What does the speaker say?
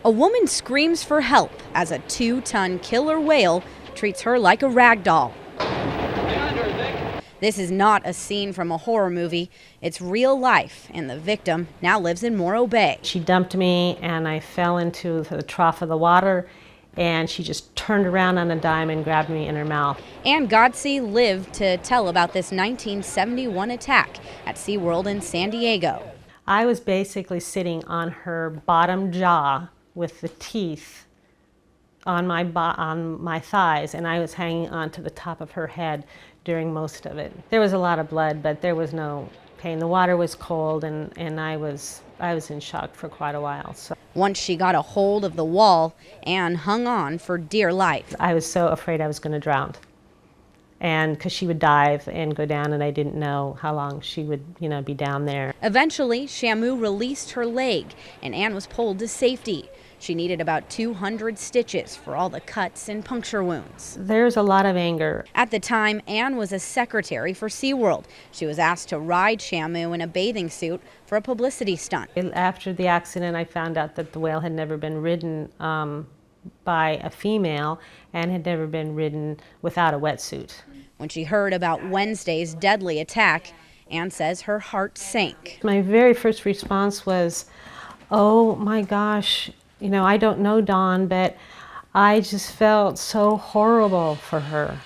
A woman screams for help as a 2-ton killer whale treats her like a rag doll. This is not a scene from a horror movie. It's real life, and the victim now lives in Morro Bay. She dumped me, and I fell into the trough of the water, and she just turned around on a dime and grabbed me in her mouth. Ann Godsey lived to tell about this 1971 attack at SeaWorld in San Diego. I was basically sitting on her bottom jaw with the teeth on my thighs, and I was hanging onto the top of her head during most of it. There was a lot of blood, but there was no pain. The water was cold, and I was in shock for quite a while. So once she got a hold of the wall, Ann hung on for dear life. I was so afraid I was going to drown, and because she would dive and go down, and I didn't know how long she would, be down there. Eventually, Shamu released her leg, and Ann was pulled to safety. She needed about 200 stitches for all the cuts and puncture wounds. There's a lot of anger. At the time, Ann was a secretary for SeaWorld. She was asked to ride Shamu in a bathing suit for a publicity stunt. After the accident, I found out that the whale had never been ridden by a female and had never been ridden without a wetsuit. When she heard about Wednesday's deadly attack, Ann says her heart sank. My very first response was, oh my gosh, I don't know Dawn, but I just felt so horrible for her.